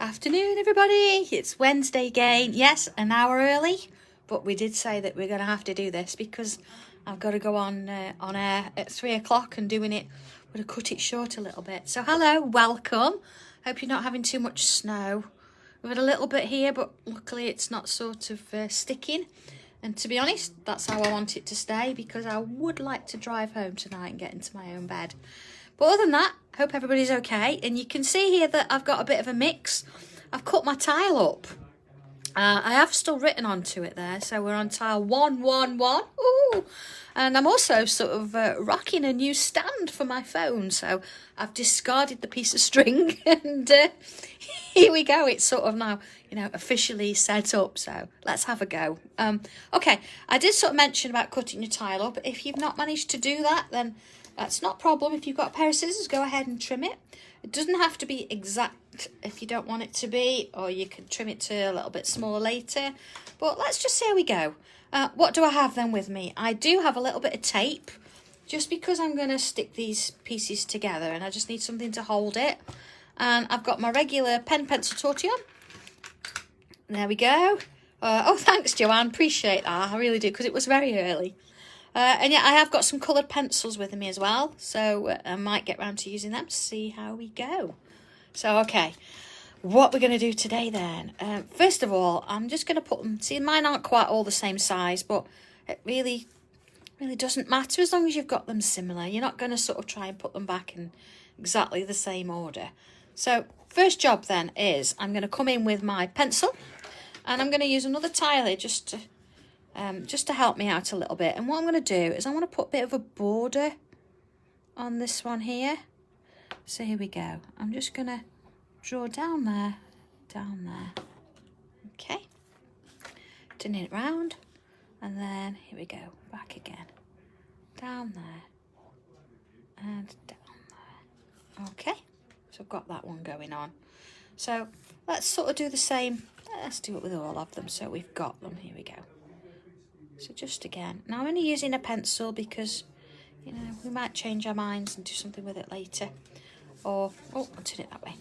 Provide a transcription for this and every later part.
Afternoon, everybody. It's Wednesday again. Yes, an hour early, but we did say that we're going to have to do this because I've got to go on air at 3 o'clock and doing it. I'm going to cut it short a little bit. So hello, welcome. Hope you're not having too much snow. We've had a little bit here, but luckily it's not sort of sticking. And to be honest, that's how I want it to stay because I would like to drive home tonight and get into my own bed. But other than that, hope everybody's okay. And you can see here that I've got a bit of a mix. I've cut my tile up. I have still written onto it there. So we're on tile 111. Ooh. And I'm also sort of rocking a new stand for my phone. So I've discarded the piece of string and here we go. It's sort of now, officially set up. So let's have a go. Okay, I did sort of mention about cutting your tile up. If you've not managed to do that, then that's not a problem. If you've got a pair of scissors, go ahead and trim it. It doesn't have to be exact if you don't want it to be, or you can trim it to a little bit smaller later. But let's just see how we go. What do I have then with me? I do have a little bit of tape, just because I'm going to stick these pieces together and I just need something to hold it. And I've got my regular pen, pencil, tortillon. There we go. Oh, thanks, Joanne. Appreciate that. I really do, because it was very early. And yeah, I have got some coloured pencils with me as well. So I might get round to using them to see how we go. So, okay. What we're going to do today then. First of all, I'm just going to put them. See, mine aren't quite all the same size, but it really doesn't matter as long as you've got them similar. You're not going to sort of try and put them back in exactly the same order. So, first job then is I'm going to come in with my pencil. And I'm going to use another tile here just to help me out a little bit. And what I'm going to do is I want to put a bit of a border on this one here. So here we go. I'm just going to draw down there. Okay. Turn it round. And then here we go. Back again. Down there. And down there. Okay. So I've got that one going on. So let's sort of do the same. Let's do it with all of them so we've got them. Here we go. So just again, now I'm only using a pencil because, we might change our minds and do something with it later. Or, I'll turn it that way.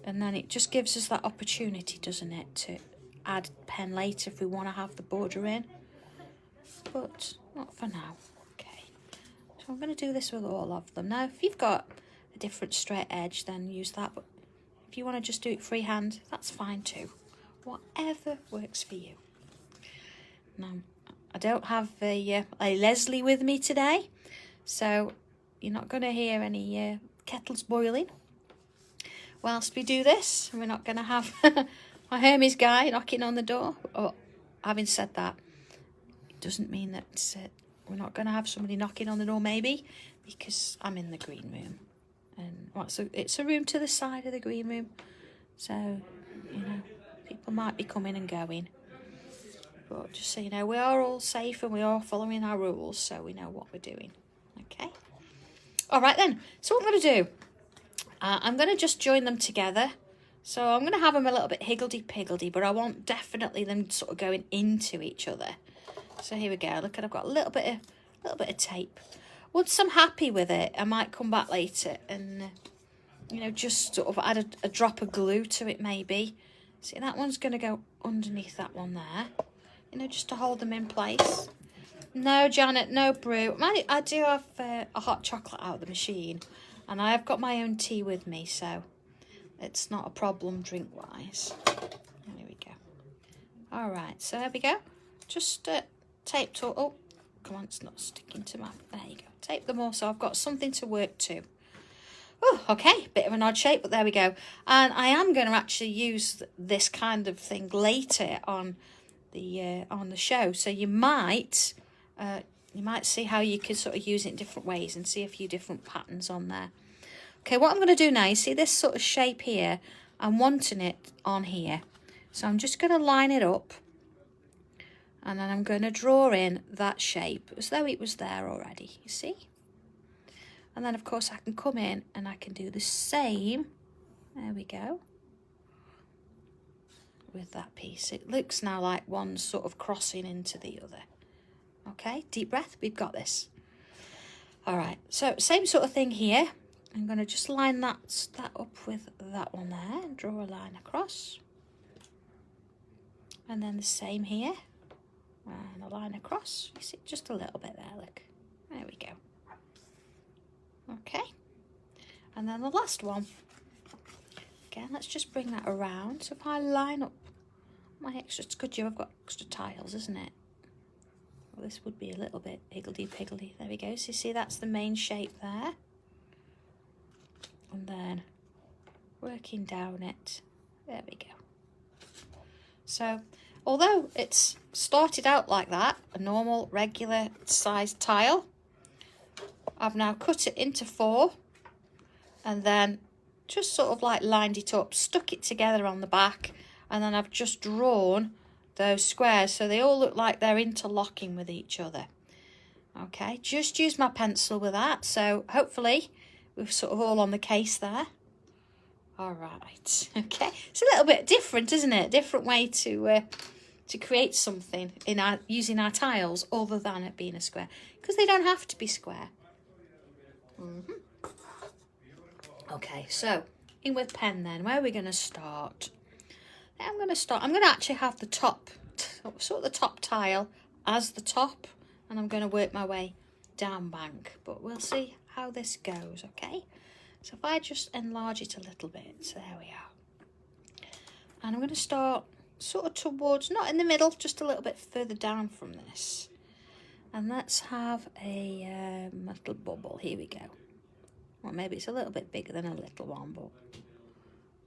And then it just gives us that opportunity, doesn't it, to add pen later if we want to have the border in. But not for now. Okay. So I'm going to do this with all of them. Now, if you've got a different straight edge, then use that. But if you want to just do it freehand, that's fine too. Whatever works for you. Now, I don't have a Leslie with me today, so you're not going to hear any kettles boiling whilst we do this. We're not going to have my Hermes guy knocking on the door. Oh, having said that, it doesn't mean that we're not going to have somebody knocking on the door, maybe, because I'm in the green room. And so it's a room to the side of the green room, so, people might be coming and going. But just so you know, we are all safe and we are following our rules, so we know what we're doing. Okay. All right then. So what I'm going to do, I'm going to just join them together. So I'm going to have them a little bit higgledy-piggledy, but I want definitely them sort of going into each other. So here we go. Look, I've got a little bit of tape. Once I'm happy with it, I might come back later and just sort of add a drop of glue to it, maybe. See, that one's going to go underneath that one there. Just to hold them in place. No, Janet, no brew. I do have a hot chocolate out of the machine. And I have got my own tea with me, so it's not a problem drink-wise. There we go. All right, so there we go. Just tape to... Oh, come on, it's not sticking to my... There you go. Tape them all so I've got something to work to. Oh, okay, bit of an odd shape, but there we go. And I am going to actually use this kind of thing later on the show, so you might see how you can sort of use it in different ways and see a few different patterns on there. Okay, what I'm going to do now, you see this sort of shape here, I'm wanting it on here, so I'm just going to line it up and then I'm going to draw in that shape as though it was there already, you see. And then of course I can come in and I can do the same, there we go, with that piece. It looks now like one's sort of crossing into the other. Okay, deep breath, we've got this. All right, so same sort of thing here. I'm going to just line that up with that one there and draw a line across. And then the same here. And a line across. You see, just a little bit there, look. There we go. Okay. And then the last one. Again, let's just bring that around. So if I line up my extra, it's good I've got extra tiles, isn't it? Well, this would be a little bit higgledy-piggledy. There we go. So you see, that's the main shape there. And then working down it. There we go. So, although it's started out like that, a normal, regular sized tile, I've now cut it into 4 and then just sort of like lined it up, stuck it together on the back, and then I've just drawn those squares so they all look like they're interlocking with each other. Okay, just use my pencil with that, so hopefully we're sort of all on the case there. All right, okay, it's a little bit different, isn't it? Different way to create something in using our tiles other than it being a square, because they don't have to be square. Okay, so in with pen then, where are we going to start? I'm going to actually have the top, sort of the top tile as the top, and I'm going to work my way down bank, but we'll see how this goes, okay? So if I just enlarge it a little bit, there we are. And I'm going to start sort of towards, not in the middle, just a little bit further down from this. And let's have a little bubble, here we go. Well, maybe it's a little bit bigger than a little one, but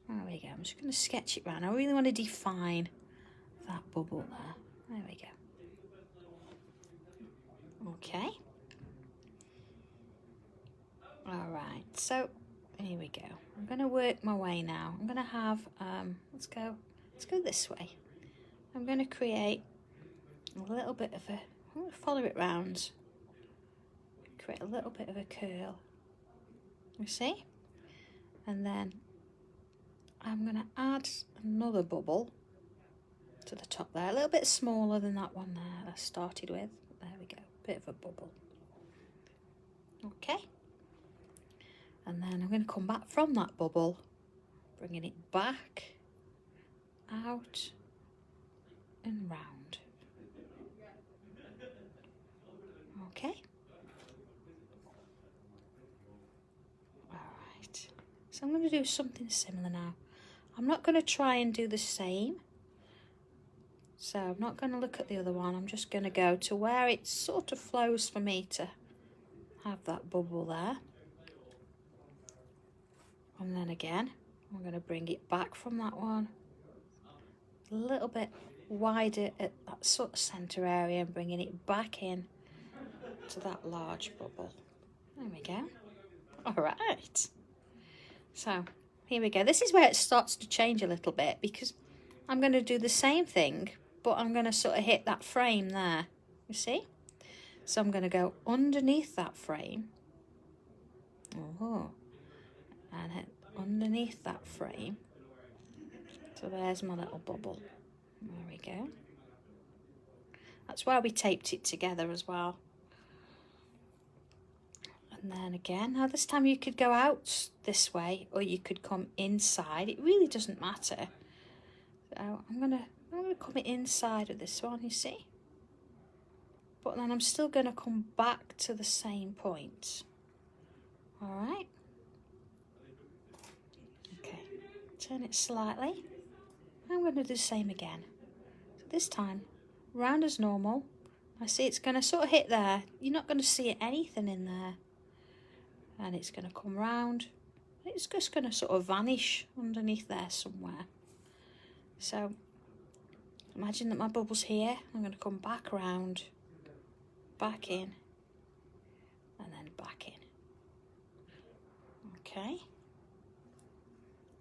there we go. I'm just going to sketch it round. I really want to define that bubble there. There we go. Okay. All right. So here we go. I'm going to work my way now. I'm going to have let's go this way. I'm going to create a little bit of a. I'm going to follow it round. Create a little bit of a curl. You see? And then I'm going to add another bubble to the top there, a little bit smaller than that one there I started with. There we go, bit of a bubble. Okay. And then I'm going to come back from that bubble, bringing it back, out and round. Okay. All right. So I'm going to do something similar now. I'm not going to try and do the same. So I'm not going to look at the other one. I'm just going to go to where it sort of flows for me to have that bubble there. And then again, I'm going to bring it back from that one. A little bit wider at that sort of centre area and bringing it back in to that large bubble. There we go. All right. So here we go. This is where it starts to change a little bit, because I'm going to do the same thing, but I'm going to sort of hit that frame there. You see? So I'm going to go underneath that frame. Oh. And hit underneath that frame. So there's my little bubble. There we go. That's where we taped it together as well. And then again, now this time you could go out this way or you could come inside. It really doesn't matter. So I'm gonna come inside of this one, you see? But then I'm still gonna come back to the same point. All right. Okay, turn it slightly. I'm going to do the same again. So this time, round as normal. I see it's going to sort of hit there. You're not going to see anything in there. And it's going to come round. It's just going to sort of vanish underneath there somewhere. So imagine that my bubble's here. I'm going to come back round, back in, and then back in. Okay.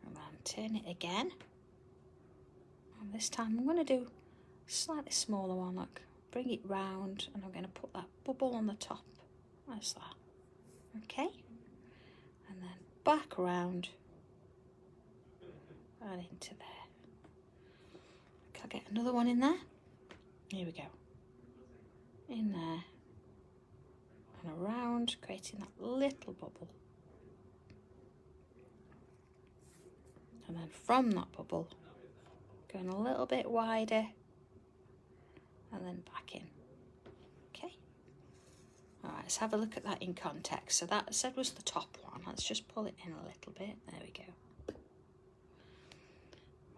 And then turn it again. And this time I'm going to do a slightly smaller one. Look, bring it round, and I'm going to put that bubble on the top. That's that. Okay. And then back around and into there. Can I get another one in there? Here we go. In there and around, creating that little bubble. And then from that bubble, going a little bit wider, and then back in. Okay. All right, let's have a look at that in context. So that I said was the top one. Let's just pull it in a little bit. There we go.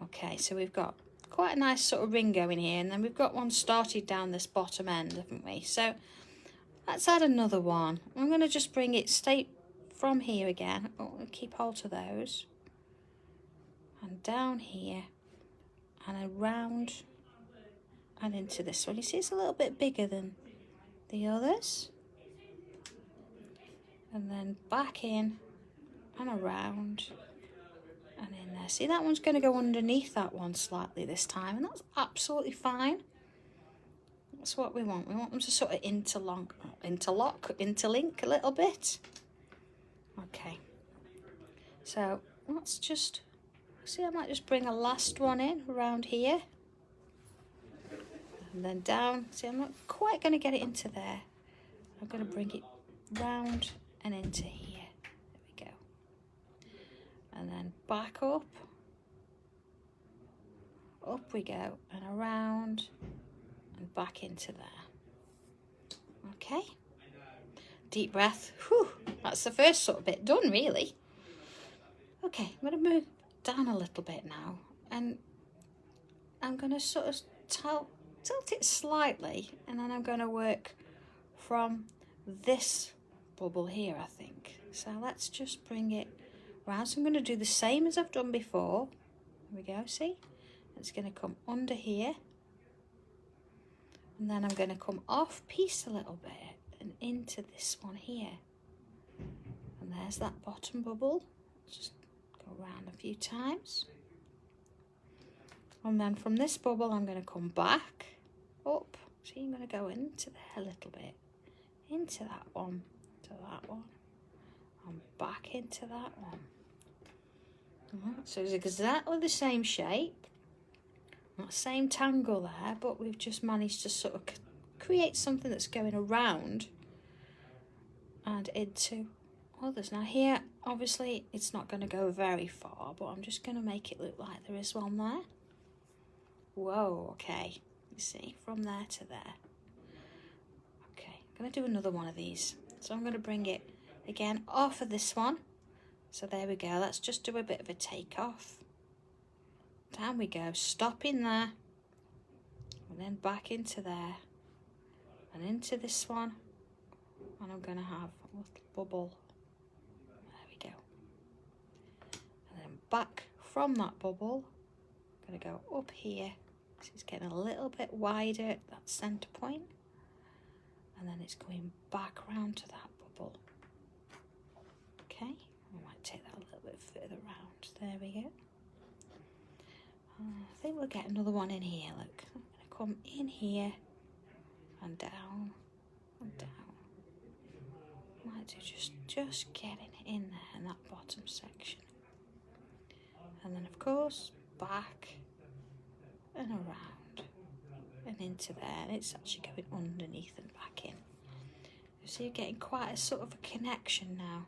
Okay, so we've got quite a nice sort of ring going here, and then we've got one started down this bottom end, haven't we? So let's add another one. I'm going to just bring it straight from here again. Oh, keep hold of those. And down here, and around, and into this one. You see it's a little bit bigger than the others. And then back in and around and in there. See, that one's going to go underneath that one slightly this time, and that's absolutely fine. That's what we want. We want them to sort of interlink a little bit. Okay. So let's just see. I might just bring a last one in around here, and then down. See, I'm not quite going to get it into there. I'm going to bring it round and into here. There we go. And then back up. Up we go, and around and back into there. Okay. Deep breath. Whew. That's the first sort of bit done, really. Okay, I'm going to move down a little bit now, and I'm going to sort of tilt it slightly, and then I'm going to work from this bubble here, I think. So let's just bring it round. So I'm going to do the same as I've done before. There we go, see? It's going to come under here, and then I'm going to come off piece a little bit and into this one here. And there's that bottom bubble. Just go around a few times. And then from this bubble, I'm going to come back up. See, I'm going to go into there a little bit. Into that one, to that one, and back into that one. So it's exactly the same shape, not the same tangle there, but we've just managed to sort of create something that's going around and into others. Now here, obviously, it's not going to go very far, but I'm just going to make it look like there is one there. Whoa, okay. You see, from there to there. Okay, I'm going to do another one of these. So I'm going to bring it, again, off of this one. So there we go. Let's just do a bit of a takeoff. Down we go. Stop in there. And then back into there. And into this one. And I'm going to have a little bubble. There we go. And then back from that bubble. I'm going to go up here. So it's getting a little bit wider at that centre point. And then it's going back round to that bubble. Okay. I might take that a little bit further round. There we go. I think we'll get another one in here. Look, I'm going to come in here and down and down. Might do just getting in there in that bottom section. And then of course back and around and into there, and it's actually going underneath and back in. So you're getting quite a sort of a connection now.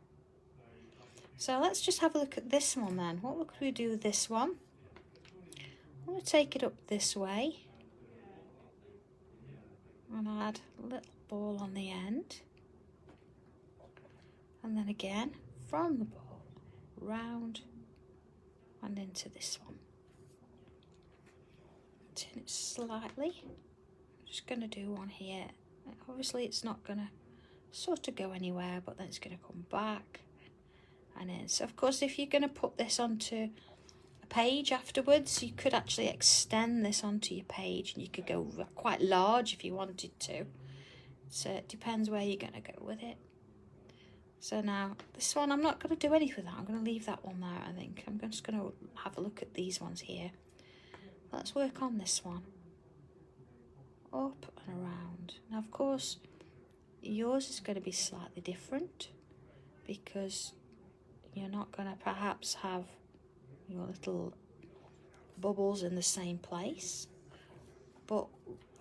So let's just have a look at this one then. What could we do with this one? I'm going to take it up this way and add a little ball on the end. And then again, from the ball, round and into this one. Turn it slightly. I'm just going to do one here. Obviously it's not going to sort of go anywhere, but then it's going to come back and in. So of course, if you're going to put this onto a page afterwards, you could actually extend this onto your page, and you could go quite large if you wanted to. So it depends where you're going to go with it. So now this one, I'm not going to do anything with that. I'm going to leave that one there, I think. I'm just going to have a look at these ones here. Let's work on this one. Up and around. Now, of course, yours is going to be slightly different because you're not going to perhaps have your little bubbles in the same place, but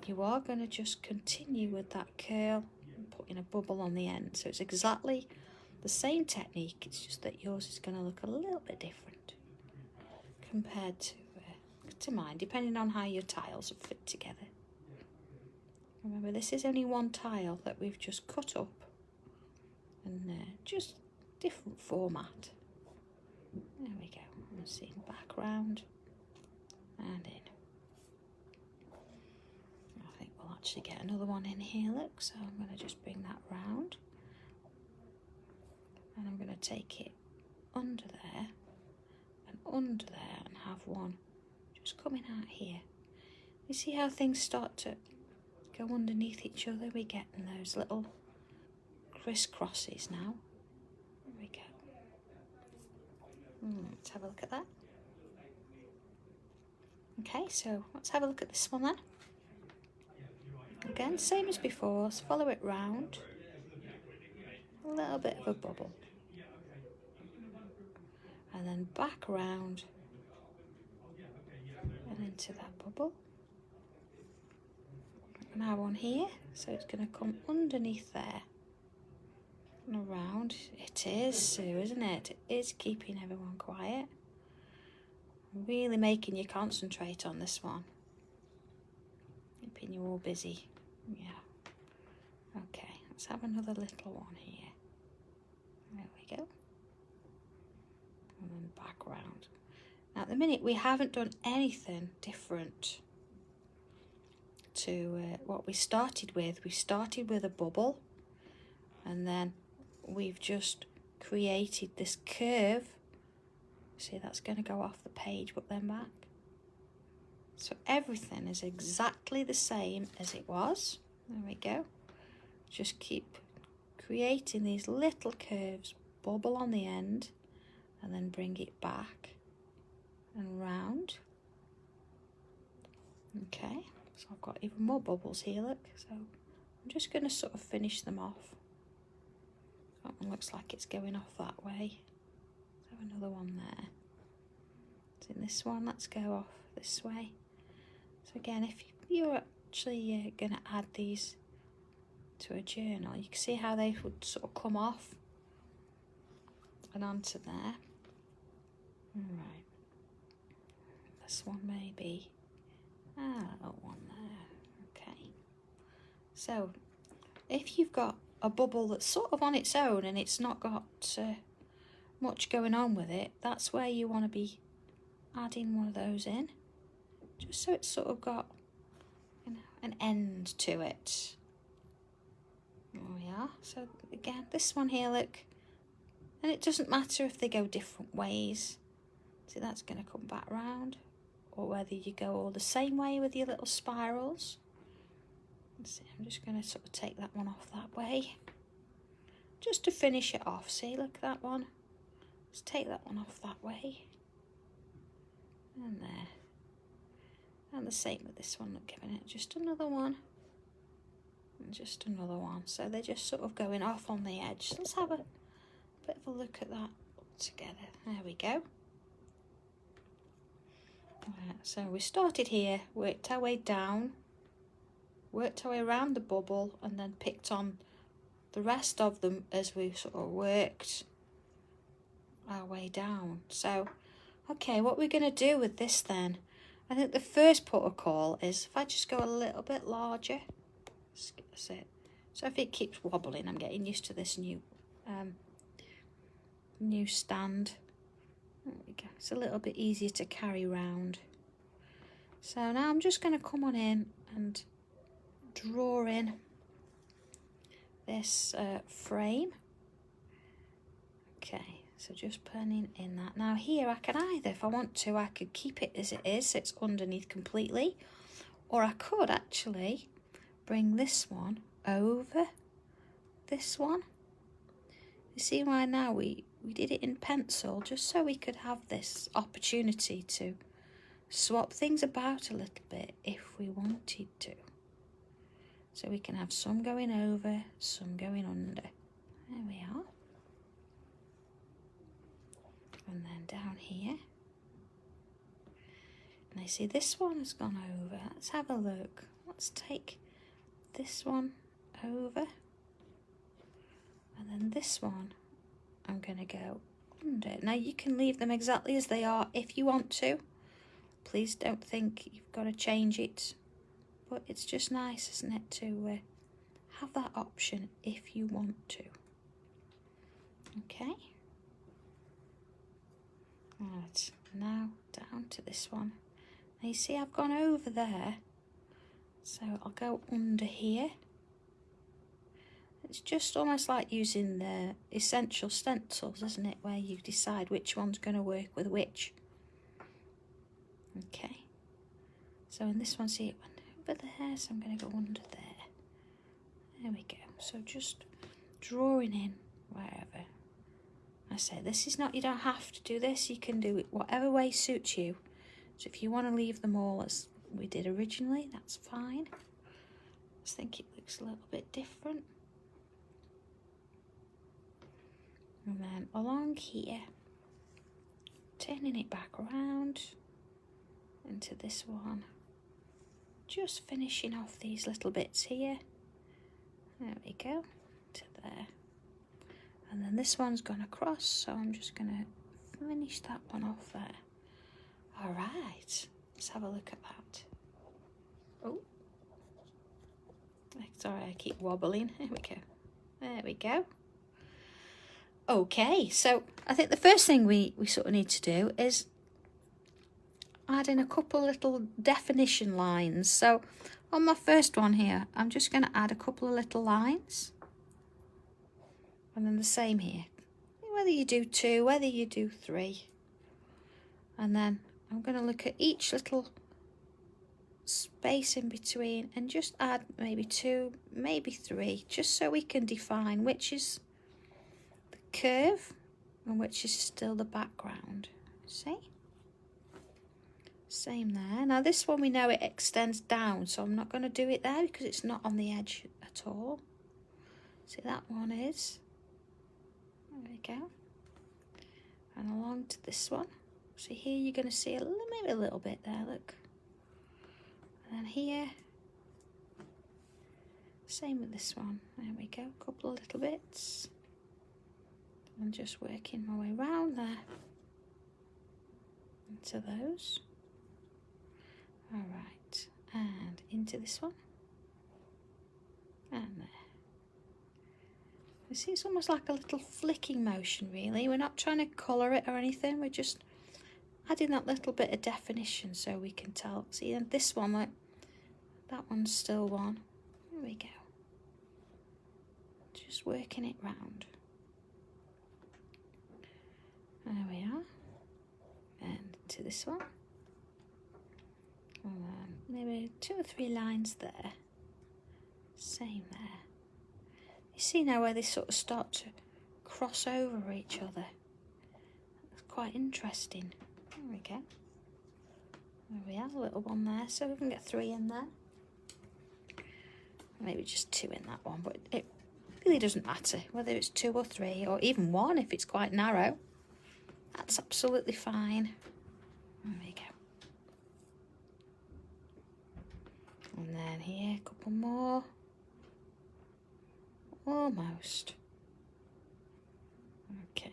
you are going to just continue with that curl and putting a bubble on the end. So it's exactly the same technique, it's just that yours is going to look a little bit different compared to mine, depending on how your tiles are fit together. Remember, this is only one tile that we've just cut up, and just different format. There we go. I'm seeing back round and in. I think we'll actually get another one in here, look, so I'm going to just bring that round, and I'm going to take it under there and under there and have one just coming out here. You see how things start to go underneath each other? We're getting those little crisscrosses now. There we go. Let's have a look at that. Okay, so let's have a look at this one then. Again, same as before, let's follow it round. A little bit of a bubble. And then back round and into that bubble. Now on here, so it's going to come underneath there and around. It is, Sue, isn't it? It is keeping everyone quiet. Really making you concentrate on this one. Keeping you all busy. Yeah. Okay, let's have another little one here. There we go. And then back round. Now at the minute we haven't done anything different to what we started with. We started with a bubble, and then we've just created this curve. See, that's going to go off the page, but then back. So everything is exactly the same as it was. There we go. Just keep creating these little curves, bubble on the end, and then bring it back and round. Okay, so I've got even more bubbles here, look. So I'm just going to sort of finish them off. That one looks like it's going off that way. Let's have another one there. So in this one, let's go off this way. So again, if you're actually going to add these to a journal, you can see how they would sort of come off and onto there. Right. This one maybe. That one there. Okay. So if you've got a bubble that's sort of on its own and it's not got much going on with it, that's where you want to be adding one of those in, just so it's sort of got, you know, an end to it. There we are. So again, this one here, look, and it doesn't matter if they go different ways. See, that's going to come back round, or whether you go all the same way with your little spirals. See, I'm just going to sort of take that one off that way, just to finish it off. See, look at that one. Let's take that one off that way. And there. And the same with this one, look, giving it just another one. And just another one. So they're just sort of going off on the edge. So let's have a bit of a look at that together. There we go. Right, so we started here, worked our way down, worked our way around the bubble, and then picked on the rest of them as we sort of worked our way down. So, okay, what we're going to do with this then, I think the first protocol is if I just go a little bit larger. That's it. So if it keeps wobbling, I'm getting used to this new stand. There we go. It's a little bit easier to carry round. So now I'm just going to come on in and draw in this frame. Okay, so just putting in that. Now here I can either, if I want to, I could keep it as it is, so it's underneath completely, or I could actually bring this one over this one. You see why now we did it in pencil, just so we could have this opportunity to swap things about a little bit if we wanted to. So we can have some going over, some going under. There we are. And then down here. And I see this one has gone over. Let's have a look. Let's take this one over. And then this one, I'm going to go under. Now you can leave them exactly as they are if you want to. Please don't think you've got to change it, but it's just nice, isn't it, to have that option if you want to. Okay. Right, now down to this one. Now you see I've gone over there, so I'll go under here. It's just almost like using the essential stencils, isn't it, where you decide which one's going to work with which. Okay, so in this one, see, it went over there, so I'm going to go under there. There we go. So just drawing in wherever. I say this is not, you don't have to do this, you can do it whatever way suits you. So if you want to leave them all as we did originally, that's fine. I just think it looks a little bit different. And then along here, turning it back around into this one, just finishing off these little bits here. There we go, to there. And then this one's gone across, so I'm just going to finish that one off there. All right, let's have a look at that. Oh, sorry, I keep wobbling. There we go. There we go. Okay, so I think the first thing we sort of need to do is add in a couple little definition lines. So on my first one here, I'm just going to add a couple of little lines. And then the same here. Whether you do 2, whether you do 3. And then I'm going to look at each little space in between and just add maybe 2, maybe 3, just so we can define which is the curve and which is still the background. See? Same there. Now this one we know it extends down, so I'm not going to do it there because it's not on the edge at all. See, that one is. There we go. And along to this one. So here you're going to see maybe a little bit there, look. And then here, same with this one. There we go, a couple of little bits. I'm just working my way round there into those. All right, and into this one. And there. You see, it's almost like a little flicking motion, really. We're not trying to colour it or anything. We're just adding that little bit of definition so we can tell. See, and this one, like, that one's still one. There we go. Just working it round. There we are. And to this one. And maybe 2 or 3 lines there. Same there. You see now where they sort of start to cross over each other. That's quite interesting. There we go. There we are, a little one there, so we can get 3 in there. Maybe just 2 in that one, but it really doesn't matter whether it's 2 or 3 or even 1 if it's quite narrow. That's absolutely fine. There we go. And then here, a couple more. Almost. Okay.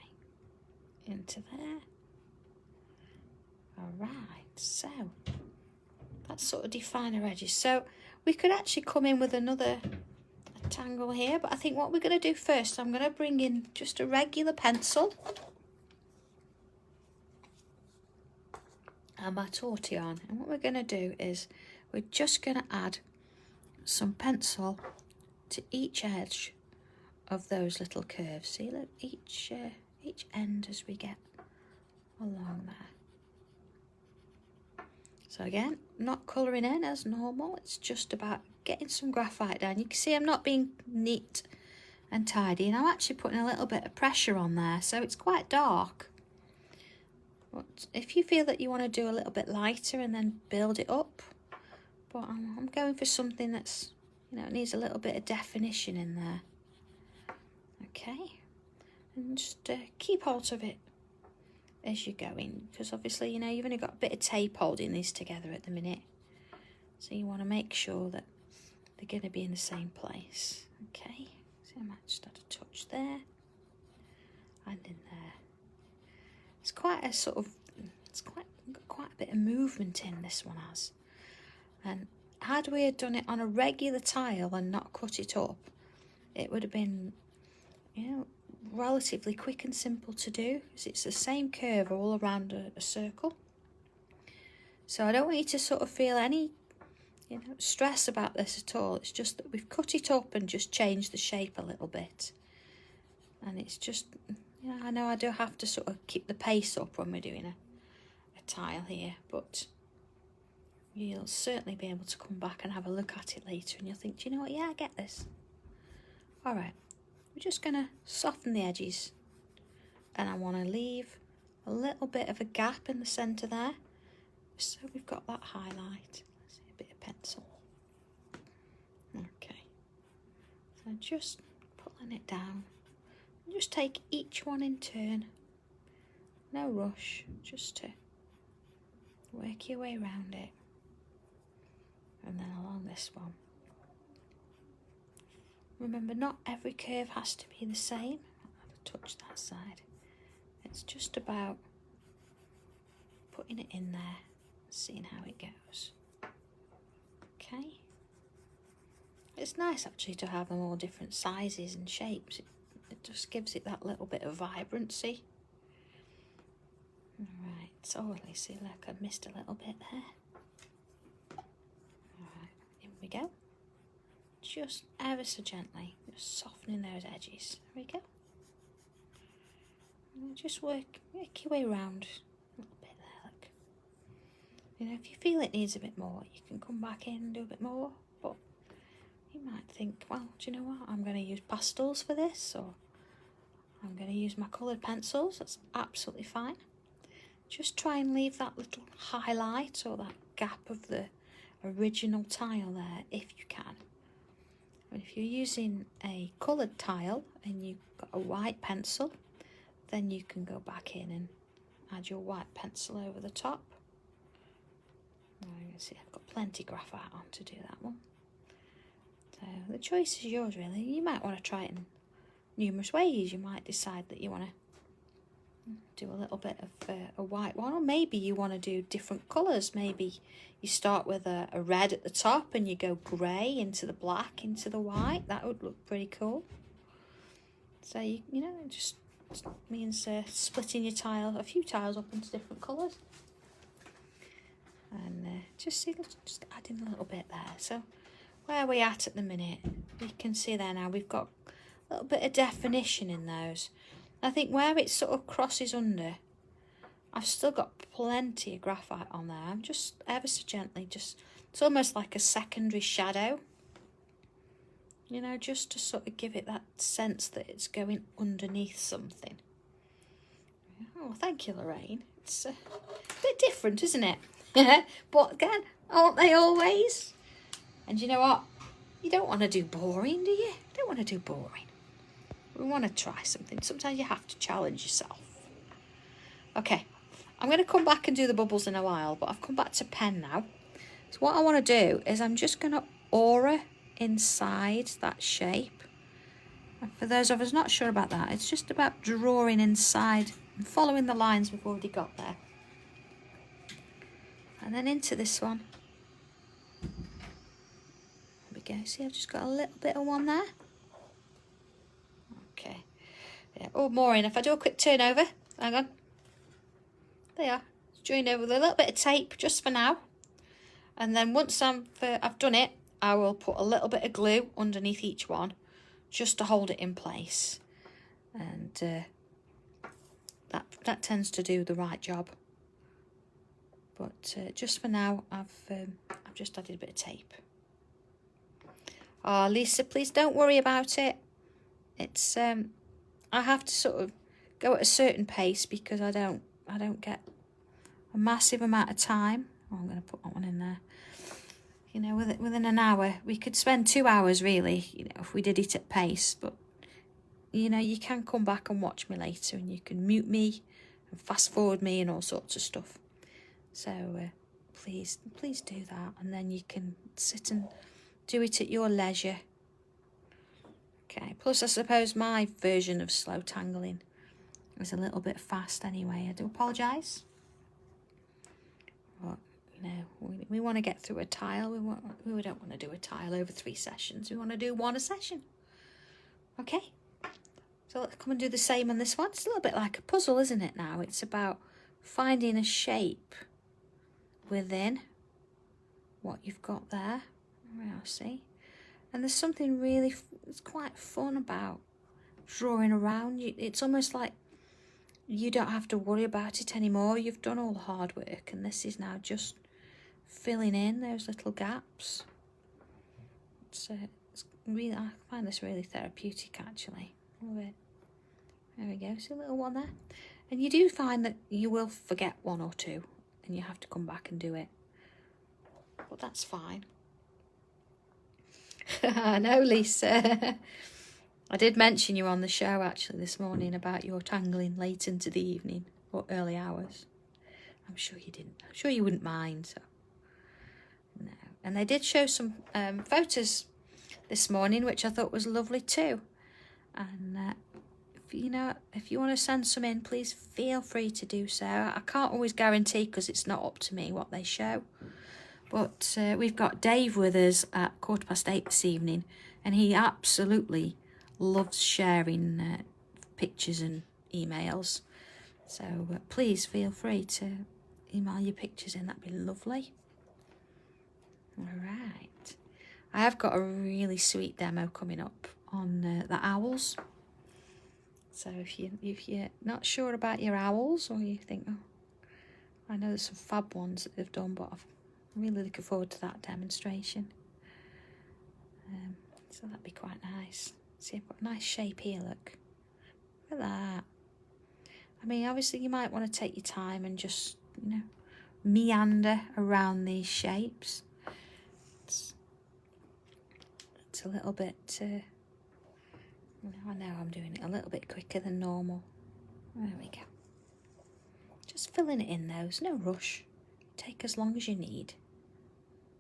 Into there. Alright, so that's sort of define our edges. So we could actually come in with another tangle here, but I think what we're going to do first, I'm going to bring in just a regular pencil and my tortillon. And what we're going to do is we're just going to add some pencil to each edge of those little curves. See, look, each end as we get along there. So again, not colouring in as normal, it's just about getting some graphite down. You can see I'm not being neat and tidy, and I'm actually putting a little bit of pressure on there, so it's quite dark. But if you feel that you want to do a little bit lighter and then build it up, but I'm going for something that's, you know, it needs a little bit of definition in there. Okay, and just keep hold of it as you're going, because obviously, you know, you've only got a bit of tape holding these together at the minute, so you want to make sure that they're going to be in the same place. Okay, so I might just add a touch there and in there. quite a sort of, it's quite a bit of movement in this one has. And had we had done it on a regular tile and not cut it up, it would have been, you know, relatively quick and simple to do, because it's the same curve all around a circle. So I don't want you to sort of feel any, you know, stress about this at all. It's just that we've cut it up and just changed the shape a little bit. And it's just, you know, I know I do have to sort of keep the pace up when we're doing a tile here, but you'll certainly be able to come back and have a look at it later and you'll think, do you know what, yeah, I get this. All right, we're just going to soften the edges, and I want to leave a little bit of a gap in the centre there, so we've got that highlight. Let's see, a bit of pencil. Okay, so just pulling it down. Just take each one in turn. No rush, just to work your way around it. And then along this one. Remember, not every curve has to be the same. I'll touch that side. It's just about putting it in there, seeing how it goes. Okay. It's nice actually to have them all different sizes and shapes. It just gives it that little bit of vibrancy. Alright, so let's see, look, I missed a little bit there. Alright, in we go. Just ever so gently, just softening those edges. There we go. And just work your way around a little bit there, look. You know, if you feel it needs a bit more, you can come back in and do a bit more, but you might think, well, do you know what, I'm going to use pastels for this, or I'm going to use my coloured pencils. That's absolutely fine. Just try and leave that little highlight or that gap of the original tile there if you can. And if you're using a coloured tile and you've got a white pencil, then you can go back in and add your white pencil over the top. You can see I've got plenty graphite on to do that one. So the choice is yours really. You might want to try it in numerous ways. You might decide that you want to do a little bit of a white one, or maybe you want to do different colours. Maybe you start with a red at the top and you go grey into the black into the white. That would look pretty cool. So you know, it just means splitting your tile, a few tiles up into different colours, and just adding a little bit there. So where are we at the minute? You can see there now we've got a little bit of definition in those. I think where it sort of crosses under, I've still got plenty of graphite on there. I'm just ever so gently, it's almost like a secondary shadow, you know, just to sort of give it that sense that it's going underneath something. Oh, thank you, Lorraine. It's a bit different, isn't it? But again, aren't they always? And you know what? You don't want to do boring, do you? You don't want to do boring. We want to try something. Sometimes you have to challenge yourself. Okay, I'm going to come back and do the bubbles in a while, but I've come back to pen now. So what I want to do is I'm just going to aura inside that shape. And for those of us not sure about that, it's just about drawing inside and following the lines we've already got there. And then into this one. There we go. See, I've just got a little bit of one there. Okay. Yeah. Oh, more in. If I do a quick turnover, hang on. There you are. Join over with a little bit of tape just for now. And then once I've done it, I will put a little bit of glue underneath each one just to hold it in place. And that tends to do the right job. But just for now, I've just added a bit of tape. Oh, Lisa, please don't worry about it. It's I have to sort of go at a certain pace because I don't get a massive amount of time. Oh, I'm going to put that one in there. You know, within an hour, we could spend 2 hours really, you know, if we did it at pace. But you know, you can come back and watch me later, and you can mute me and fast forward me and all sorts of stuff. So please do that, and then you can sit and do it at your leisure. Okay, plus I suppose my version of slow tangling It was a little bit fast anyway. I do apologise. But, you know, we want to get through a tile. We don't want to do a tile over 3 sessions. We want to do 1 a session. Okay? So let's come and do the same on this one. It's a little bit like a puzzle, isn't it now? It's about finding a shape within what you've got there. Now, see? And there's something really, it's quite fun about drawing around. It's almost like you don't have to worry about it anymore. You've done all the hard work, and this is now just filling in those little gaps. It's really, I find this really therapeutic actually. Love it. There we go. See a little one there. And you do find that you will forget 1 or 2, and you have to come back and do it. But that's fine. I know, Lisa. I did mention you on the show actually this morning about your tangling late into the evening or early hours. I'm sure you didn't. I'm sure you wouldn't mind. So, no. And they did show some photos this morning, which I thought was lovely too. And if you want to send some in, please feel free to do so. I can't always guarantee because it's not up to me what they show. But we've got Dave with us at 8:15 this evening, and he absolutely loves sharing pictures and emails. So please feel free to email your pictures in. That'd be lovely. All right. I have got a really sweet demo coming up on the owls. So if you're not sure about your owls, or you think, oh, I know there's some fab ones that they've done, but I'm really looking forward to that demonstration. So that'd be quite nice. See, I've got a nice shape here, look. Look at that. I mean, obviously you might want to take your time and just, meander around these shapes. It's a little bit, I know I'm doing it a little bit quicker than normal. There we go. Just filling it in, though. There's no rush. Take as long as you need.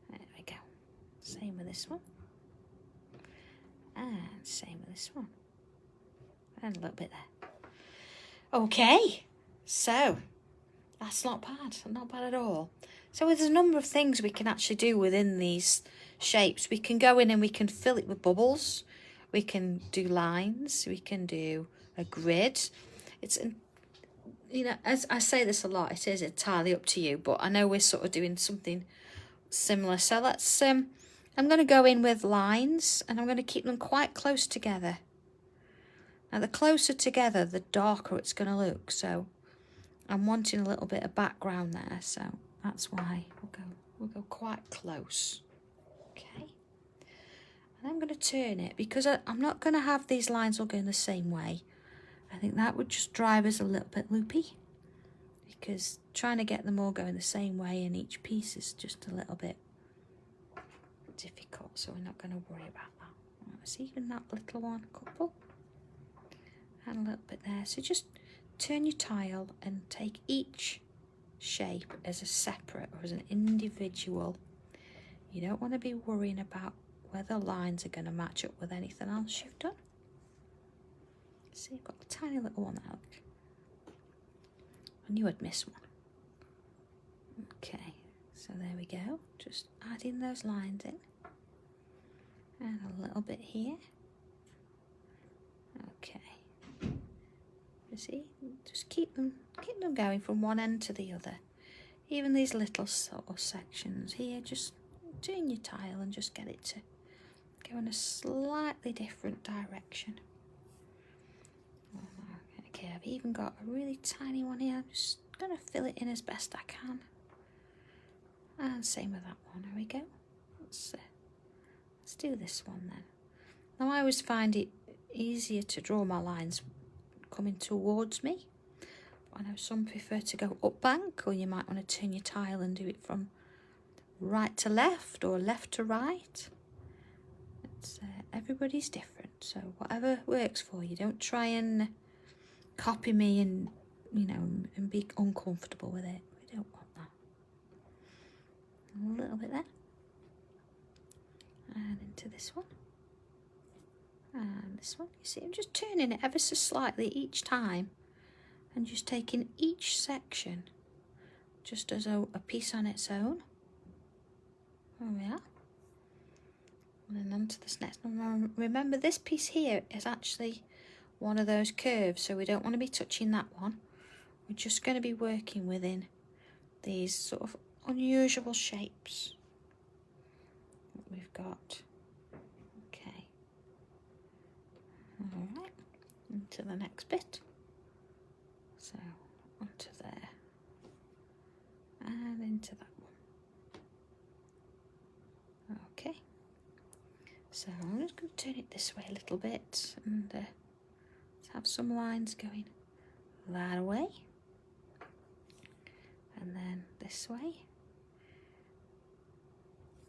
There we go. Same with this one. And same with this one. And a little bit there. Okay. So, that's not bad. Not bad at all. So there's a number of things we can actually do within these shapes. We can go in and we can fill it with bubbles. We can do lines. We can do a grid. It's, as I say this a lot, it is entirely up to you. But I know we're sort of doing something similar. So let's, I'm going to go in with lines, and I'm going to keep them quite close together. Now, the closer together, the darker it's going to look. So I'm wanting a little bit of background there. So that's why we'll go quite close. Okay. And I'm going to turn it because I'm not going to have these lines all going the same way. I think that would just drive us a little bit loopy, because trying to get them all going the same way in each piece is just a little bit difficult, so we're not going to worry about that. Let's even that little one, couple, and a little bit there. So just turn your tile and take each shape as a separate or as an individual. You don't want to be worrying about whether lines are going to match up with anything else you've done. See, I've got a tiny little one out. I knew I'd miss one. Okay, so there we go. Just adding those lines in. And a little bit here. Okay. You see, just keep them going from one end to the other. Even these little sort of sections here, just turn your tile and just get it to go in a slightly different direction. Okay, I've even got a really tiny one here. I'm just going to fill it in as best I can. And same with that one. There we go. Let's do this one then. Now, I always find it easier to draw my lines coming towards me. But I know some prefer to go up bank, or you might want to turn your tile and do it from right to left or left to right. It's, everybody's different, so whatever works for you. Don't try and copy me and, and be uncomfortable with it. We don't want that. A little bit there. And into this one. And this one. You see, I'm just turning it ever so slightly each time. and just taking each section just as a piece on its own. There we are. And then on to this next one. Remember, this piece here is actually one of those curves, so we don't want to be touching that one. We're just going to be working within these sort of unusual shapes that we've got. Okay. All right. Into the next bit. So onto there and into that one. Okay. So I'm just going to turn it this way a little bit and let's have some lines going that way. And then this way.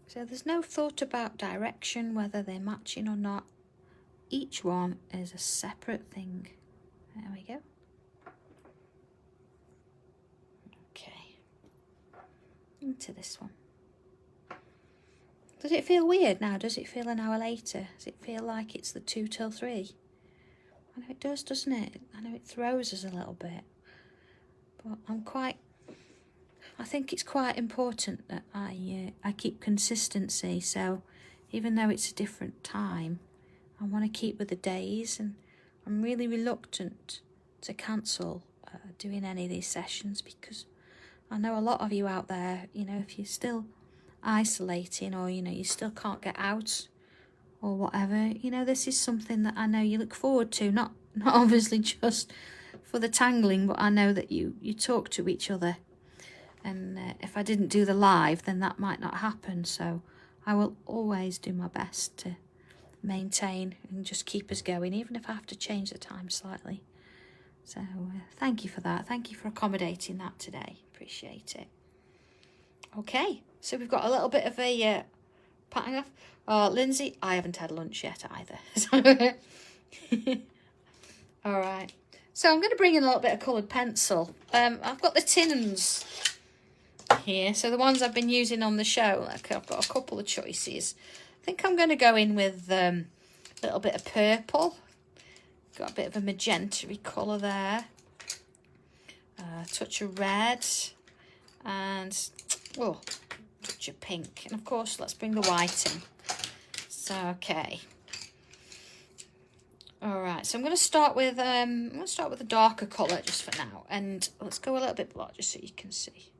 So there's no thought about direction, whether they're matching or not. Each one is a separate thing. There we go. Okay. Into this one. Does it feel weird now? Does it feel an hour later? Does it feel like it's the 2 till 3? I know it does, doesn't it? I know it throws us a little bit. But I think it's quite important that I keep consistency. So even though it's a different time, I want to keep with the days, and I'm really reluctant to cancel doing any of these sessions, because I know a lot of you out there, you know, if you're still isolating, or, you know, you still can't get out or whatever, you know, this is something that I know you look forward to, not obviously just for the tangling, but I know that you talk to each other. And if I didn't do the live, then that might not happen. So I will always do my best to maintain and just keep us going, even if I have to change the time slightly. So thank you for that. Thank you for accommodating that today. Appreciate it. Okay, so we've got a little bit of a patting off. Oh, Lindsay, I haven't had lunch yet either. All right. So I'm going to bring in a little bit of coloured pencil. I've got the tins here, so the ones I've been using on the show. Like, I've got a couple of choices. I think I'm going to go in with a little bit of purple. Got a bit of a magenta-y colour there. A touch of red. And, oh, a touch of pink. And of course, let's bring the white in. So, okay. All right, so I'm going to start with a darker colour just for now. And let's go a little bit black just so you can see.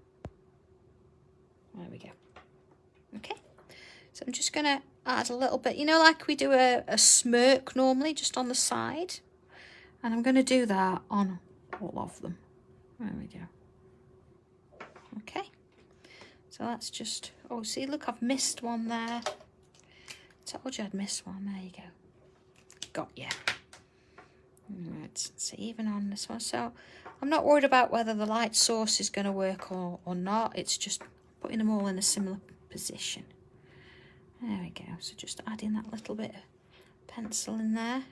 There we go. Okay. So I'm just going to add a little bit, you know, like we do a smirk normally, just on the side. And I'm going to do that on all of them. There we go. Okay. So that's just, oh, see, look, I've missed one there. Told you I'd missed one. There you go. Got you. Right, so even on this one. So I'm not worried about whether the light source is going to work or not. It's just putting them all in a similar position. There we go. So just adding that little bit of pencil in there.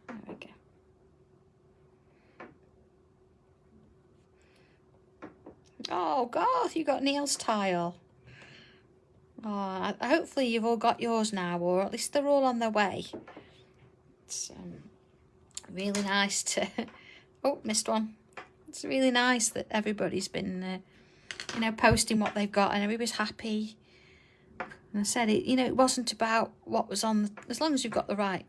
There we go. Oh, God, you got Neil's tile. Oh, hopefully you've all got yours now, or at least they're all on their way. It's really nice to... Oh, missed one. It's really nice that everybody's been, you know, posting what they've got, and everybody's happy. And I said, it, you know, it wasn't about what was on... As long as you've got the right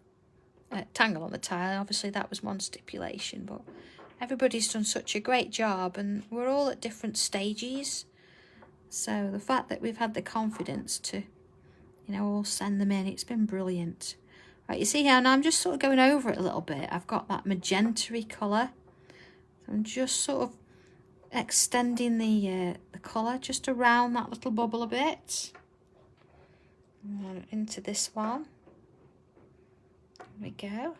tangle on the tile, obviously that was one stipulation, but everybody's done such a great job, and we're all at different stages. So the fact that we've had the confidence to, you know, all send them in, it's been brilliant. Right, you see here, and I'm just sort of going over it a little bit. I've got that magenta-y colour. So I'm just sort of extending the colour just around that little bubble a bit. And into this one. There we go.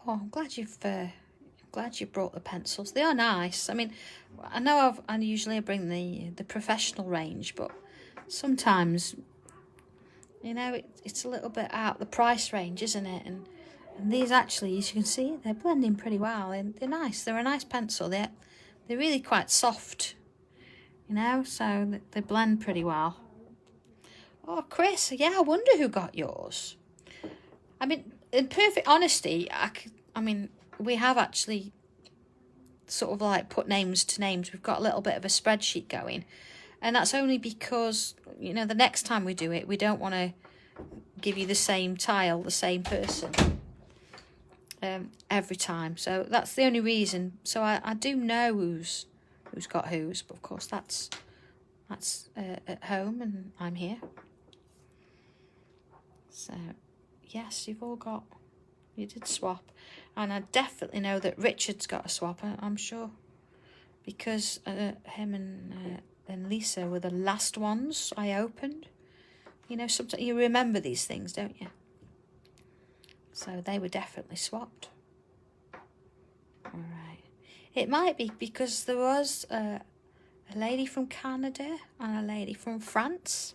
Oh, I'm glad you brought the pencils. They are nice. I mean, I know I usually bring the professional range, but sometimes, you know, it's a little bit out the price range, isn't it? And these actually, as you can see, they're blending pretty well. They're nice. They're a nice pencil. They're really quite soft, you know, so they blend pretty well. Oh, Chris, yeah, I wonder who got yours. I mean, in perfect honesty, I mean, we have actually sort of like put names to names. We've got a little bit of a spreadsheet going, and that's only because, you know, the next time we do it, we don't want to give you the same tile, the same person every time. So that's the only reason. So I do know who's got who's, but of course that's at home and I'm here. So yes, you've all got, you did swap, and I definitely know that Richard's got a swap. I'm sure, because him and Lisa were the last ones I opened. You know, sometimes you remember these things, don't you? So they were definitely swapped. All right. It might be because there was a lady from Canada and a lady from France,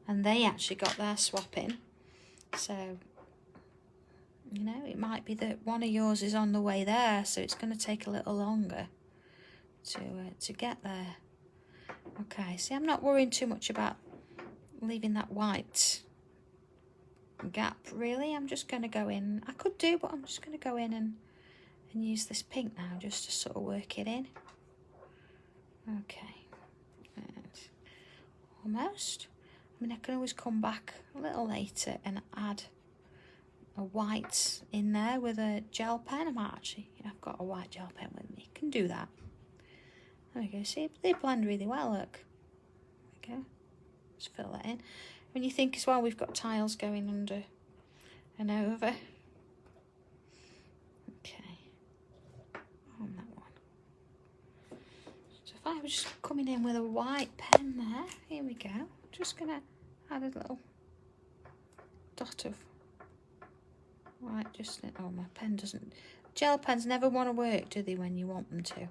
and they actually got their swap in. So, you know, it might be that one of yours is on the way there, so it's going to take a little longer to get there. Okay, see, I'm not worrying too much about leaving that white gap, really. I'm just going to go in. I could do, but I'm just going to go in and use this pink now, just to sort of work it in. Okay, and almost. I mean, I can always come back a little later and add a white in there with a gel pen. I've got a white gel pen with me. Can do that. There we go. See, they blend really well, look. There we go. Just fill that in. When you think as well, we've got tiles going under and over. Okay. On that one. So if I was just coming in with a white pen there, here we go. Just gonna add a little dot of white, just, oh, my pen doesn't, gel pens never want to work, do they, when you want them to?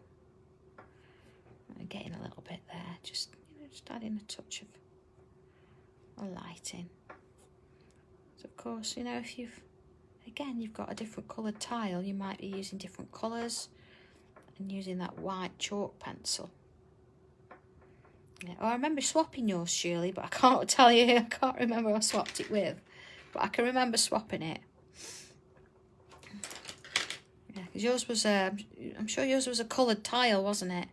I'm getting a little bit there, just, you know, just adding a touch of a light in. So of course, you know, if you've got a different coloured tile, you might be using different colours and using that white chalk pencil. Yeah. Oh, I remember swapping yours, Shirley, but I can't tell you, I can't remember who I swapped it with, but I can remember swapping it. Yeah, because yours was, I'm sure yours was a coloured tile, wasn't it?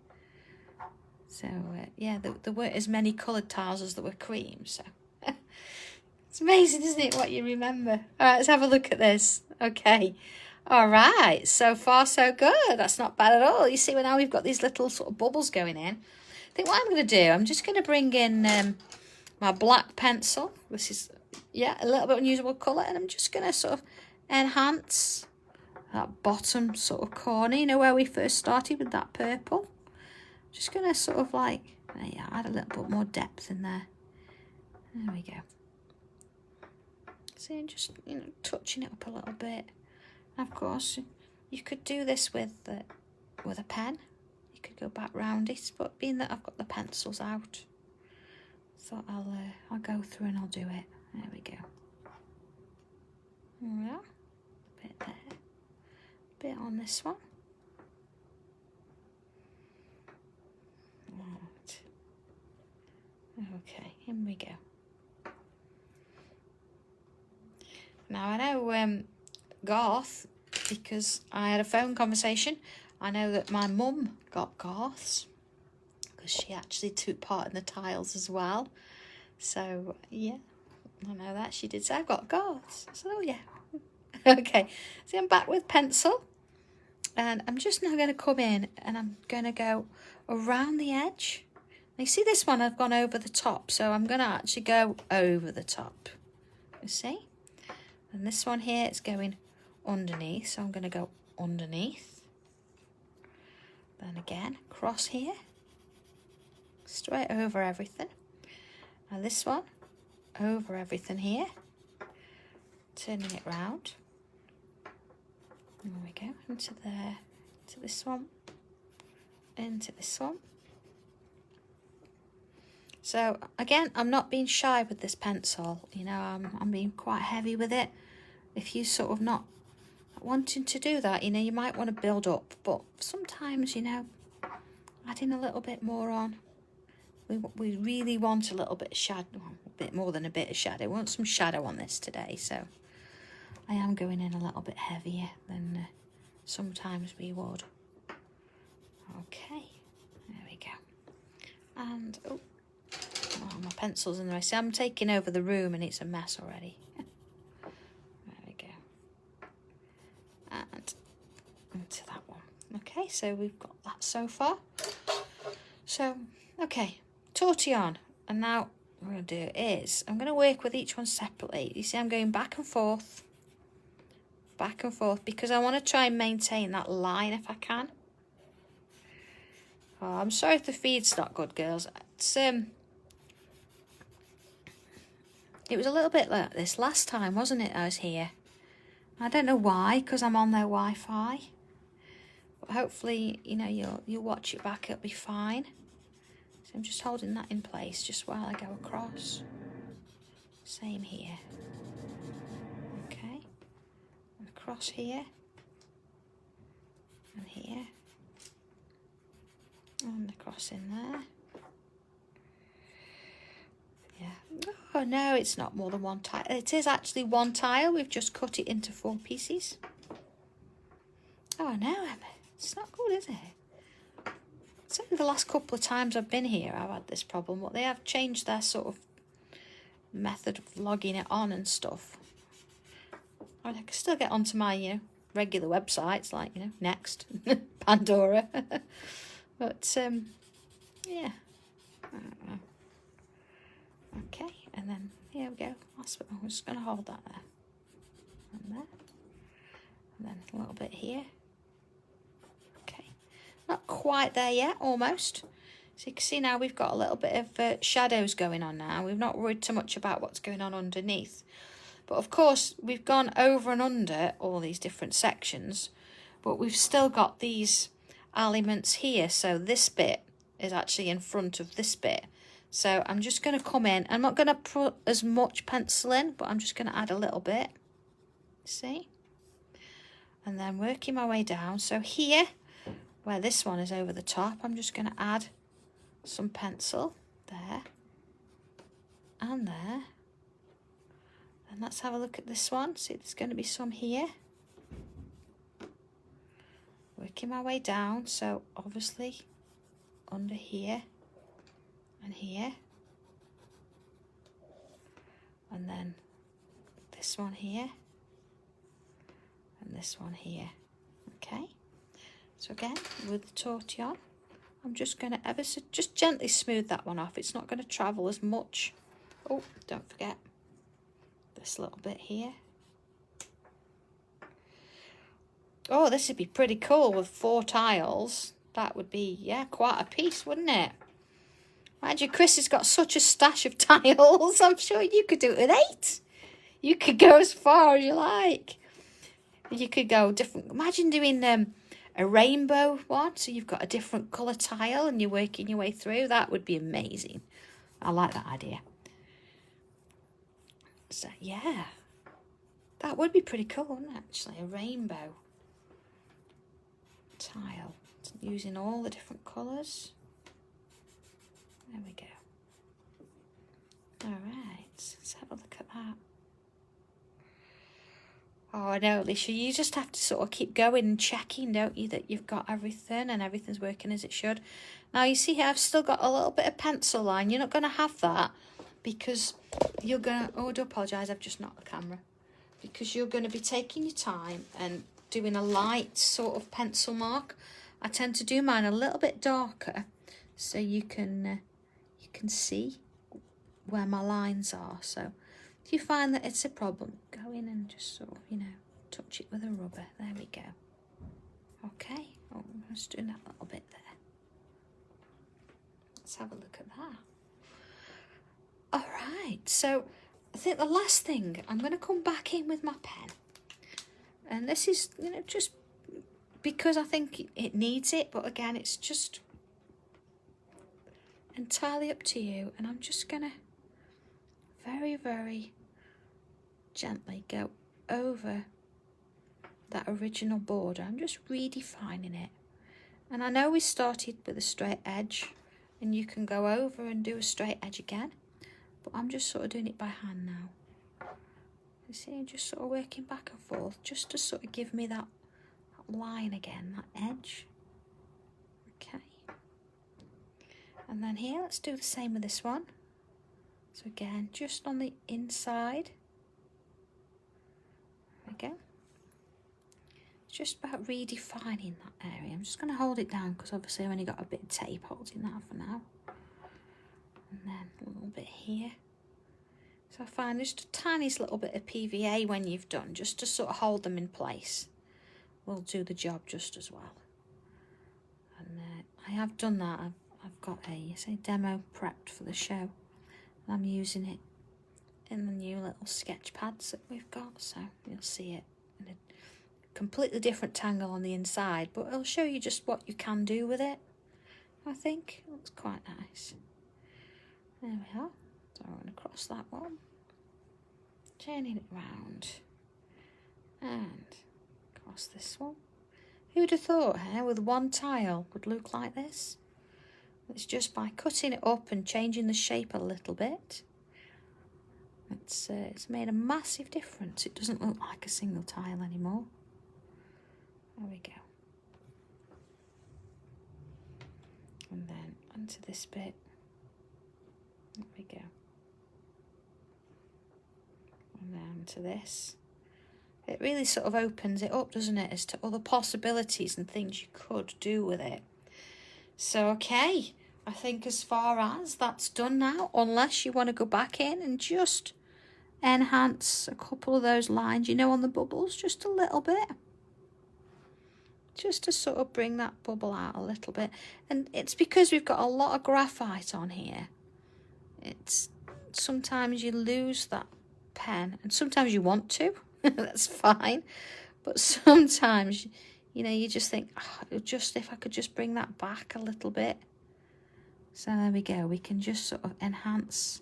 So, yeah, there weren't as many coloured tiles as there were cream, so. It's amazing, isn't it, what you remember? All right, let's have a look at this. Okay. All right, so far so good. That's not bad at all. You see, well, now we've got these little sort of bubbles going in. I think what I'm going to do, I'm just going to bring in my black pencil. This is, yeah, a little bit unusual colour, and I'm just going to sort of enhance that bottom sort of corner, you know, where we first started with that purple. Just going to sort of like, yeah, add a little bit more depth in there. There we go. See, just, you know, touching it up a little bit. And of course, you could do this with a pen. You could go back round it, but being that I've got the pencils out, I thought I'll go through and I'll do it. There we go. Yeah, a bit there, a bit on this one. Right. Okay, here we go. Now I know Garth, because I had a phone conversation. I know that my mum got Garth's because she actually took part in the tiles as well. So yeah, I know that she did say I've got Garth's. So oh yeah. Okay, so I'm back with pencil, and I'm just now going to come in and I'm going to go around the edge. Now you see this one, I've gone over the top, so I'm going to actually go over the top. You see? And this one here, it's going underneath, so I'm going to go underneath. Then again, across here, straight over everything. And this one, over everything here, turning it round. There we go, into there, into this one, into this one. So again, I'm not being shy with this pencil, you know, I'm being quite heavy with it. If you sort of not wanting to do that, you know, you might want to build up, but sometimes, you know, adding a little bit more on, we really want a little bit of shadow, a bit more than a bit of shadow. We want some shadow on this today, so I am going in a little bit heavier than sometimes we would. Okay, there we go. And, oh, my pencil's in the way. See, I'm taking over the room and it's a mess already. There we go. And into that one. Okay, so we've got that so far. So, okay, tortillon. And now what I'm going to do is, I'm going to work with each one separately. You see, I'm going back and forth, because I want to try and maintain that line if I can. Oh, I'm sorry if the feed's not good, girls. It's, it was a little bit like this last time, wasn't it, I was here? I don't know why, because I'm on their Wi-Fi. But hopefully, you know, you'll watch it back, it'll be fine. So I'm just holding that in place just while I go across. Same here. Okay. And across here. And here. And across in there. Yeah. Oh no, it's not more than one tile. It is actually one tile. We've just cut it into 4 pieces. Oh no, Emma. It's not good, is it? Certainly the last couple of times I've been here, I've had this problem. But they have changed their sort of method of logging it on and stuff. I can still get onto my, you know, regular websites like, you know, Next, Pandora. But, yeah. I don't know. Okay, and then here we go. I'm just going to hold that there. And there. And then a little bit here. Okay. Not quite there yet, almost. So you can see now we've got a little bit of shadows going on now. We've not worried too much about what's going on underneath. But of course, we've gone over and under all these different sections. But we've still got these elements here. So this bit is actually in front of this bit. So I'm just going to come in. I'm not going to put as much pencil in, but I'm just going to add a little bit. See? And then working my way down. So here, where this one is over the top, I'm just going to add some pencil there and there. And let's have a look at this one. See, there's going to be some here. Working my way down. So obviously under here. And here, and then this one here, and this one here. Okay, so again with the tortillon, I'm just going to ever so just gently smooth that one off. It's not going to travel as much. Oh, don't forget this little bit here. Oh, this would be pretty cool with 4 tiles. That would be, yeah, quite a piece, wouldn't it? Mind you, Chris has got such a stash of tiles. I'm sure you could do it with 8. You could go as far as you like. You could go different. Imagine doing a rainbow one. So you've got a different colour tile and you're working your way through. That would be amazing. I like that idea. So, yeah. That would be pretty cool, wouldn't it, actually? A rainbow tile. Using all the different colours. There we go. All right, let's have a look at that. Oh, I know, Alicia, you just have to sort of keep going and checking, don't you, that you've got everything and everything's working as it should. Now, you see here, I've still got a little bit of pencil line. You're not going to have that because you're going to... Oh, I do apologise, I've just knocked the camera. Because you're going to be taking your time and doing a light sort of pencil mark. I tend to do mine a little bit darker so you can see where my lines are. So if you find that it's a problem, go in and just sort of, you know, touch it with a rubber. There we go. Okay. Oh, I'm just doing that little bit there. Let's have a look at that. All right. So I think the last thing, I'm going to come back in with my pen. And this is, you know, just because I think it needs it. But again, it's just entirely up to you. And I'm just going to very, very gently go over that original border. I'm just redefining it. And I know we started with a straight edge and you can go over and do a straight edge again. But I'm just sort of doing it by hand now. You see, I'm just sort of working back and forth just to sort of give me that line again, that edge. Okay. And then here, let's do the same with this one. So again, just on the inside. There we go. It's just about redefining that area. I'm just going to hold it down because obviously I've only got a bit of tape holding that for now. And then a little bit here. So I find just a tiny little bit of PVA when you've done, just to sort of hold them in place. Will do the job just as well. And I have done that. I've got a demo prepped for the show. And I'm using it in the new little sketch pads that we've got. So you'll see it in a completely different tangle on the inside. But it'll show you just what you can do with it. I think it looks quite nice. There we are. So I'm going to cross that one. Turning it round. And cross this one. Who'd have thought, with one tile would look like this? It's just by cutting it up and changing the shape a little bit. It's made a massive difference. It doesn't look like a single tile anymore. There we go. And then onto this bit. There we go. And then to this. It really sort of opens it up, doesn't it, as to other possibilities and things you could do with it. So, okay, I think as far as that's done now, unless you want to go back in and just enhance a couple of those lines, you know, on the bubbles, just a little bit. Just to sort of bring that bubble out a little bit. And it's because we've got a lot of graphite on here. It's sometimes you lose that pen, and sometimes you want to. That's fine. But sometimes, you know, you just think, oh, just if I could just bring that back a little bit. So there we go. We can just sort of enhance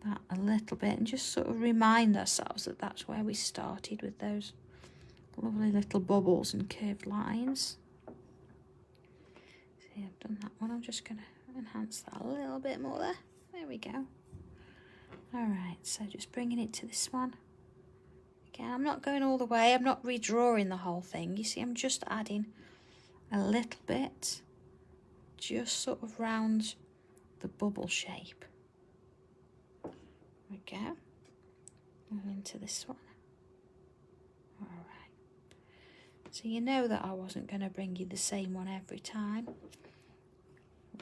that a little bit and just sort of remind ourselves that that's where we started with those lovely little bubbles and curved lines. See, I've done that one. I'm just going to enhance that a little bit more there. There we go. All right, so just bringing it to this one. Again, I'm not going all the way. I'm not redrawing the whole thing. You see, I'm just adding a little bit, just sort of round the bubble shape. There we go. And into this one. All right. So you know that I wasn't going to bring you the same one every time.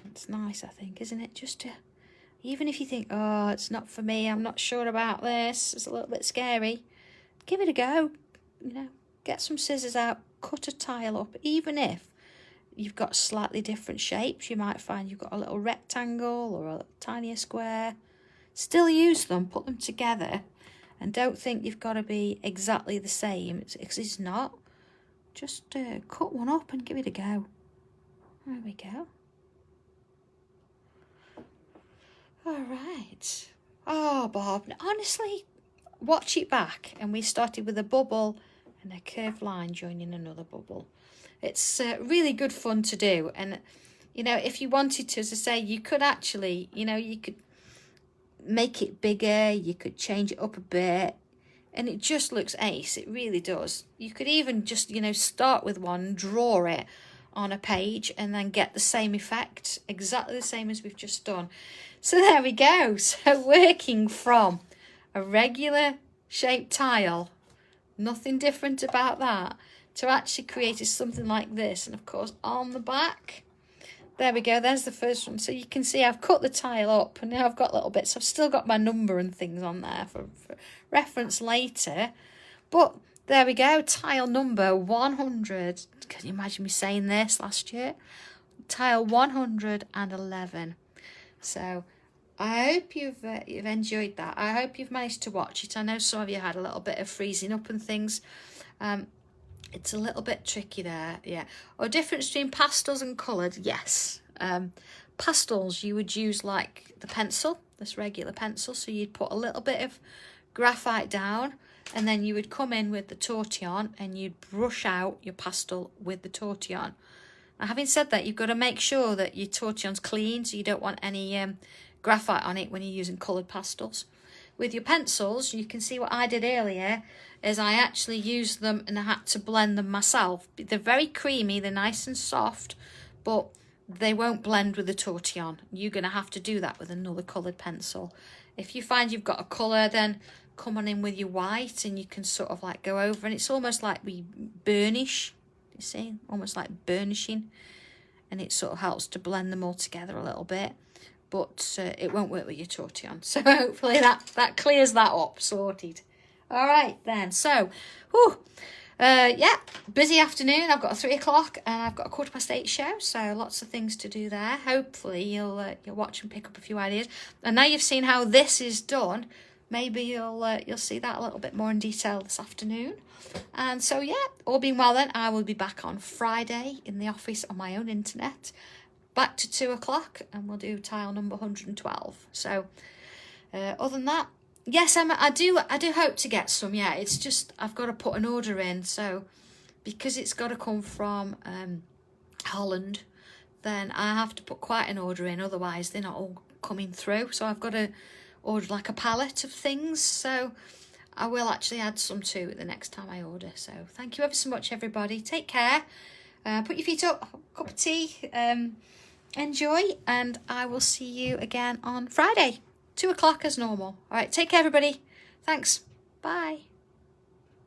It's nice, I think, isn't it? Just to, even if you think, oh, it's not for me, I'm not sure about this, it's a little bit scary, give it a go. You know, get some scissors out, cut a tile up. Even if you've got slightly different shapes, you might find you've got a little rectangle or a tinier square. Still use them, put them together, and don't think you've got to be exactly the same. It's not. Just cut one up and give it a go. There we go. All right. Oh, Bob, honestly, watch it back. And we started with a bubble and a curved line joining another bubble. It's really good fun to do. And, you know, if you wanted to, as I say, you could actually, you know, you could make it bigger. You could change it up a bit. And it just looks ace. It really does. You could even just, you know, start with one, draw it on a page, and then get the same effect, exactly the same as we've just done. So there we go. So working from a regular shaped tile, nothing different about that, to actually create something like this. And of course on the back, there we go, there's the first one. So you can see I've cut the tile up and now I've got little bits. I've still got my number and things on there for reference later. But there we go, tile number 100. Can you imagine me saying this last year? Tile 111. So I hope you've enjoyed that. I hope you've managed to watch it. I know some of you had a little bit of freezing up and things. It's a little bit tricky there, yeah. Or difference between pastels and coloured, yes. Pastels, you would use like the pencil, this regular pencil. So you'd put a little bit of graphite down, and then you would come in with the tortillon and you'd brush out your pastel with the tortillon. Now, having said that, you've got to make sure that your tortillon's clean, so you don't want any graphite on it when you're using coloured pastels. with your pencils, you can see what I did earlier is I actually used them and I had to blend them myself. They're very creamy, they're nice and soft, but they won't blend with the tortillon. You're going to have to do that with another coloured pencil. If you find you've got a colour, then come on in with your white and you can sort of like go over, and it's almost like we burnish, you see, almost like burnishing, and it sort of helps to blend them all together a little bit, but it won't work with your tortillon. So hopefully that clears that up, sorted. All right then, so, whew. Yeah, busy afternoon. I've got a 3 o'clock and I've got a 8:15 show, so lots of things to do there. Hopefully you'll watch and pick up a few ideas. And now you've seen how this is done, maybe you'll see that a little bit more in detail this afternoon. And so yeah, all being well then, I will be back on Friday in the office on my own internet, back to 2 o'clock, and we'll do tile number 112. So other than that, yes, I do hope to get some. Yeah, it's just I've got to put an order in. So because it's got to come from Holland, then I have to put quite an order in. Otherwise, they're not all coming through. So I've got to order like a pallet of things. So I will actually add some to it the next time I order. So thank you ever so much, everybody. Take care. Put your feet up, cup of tea. Enjoy, and I will see you again on Friday. 2 o'clock as normal. All right, take care, everybody. Thanks. Bye.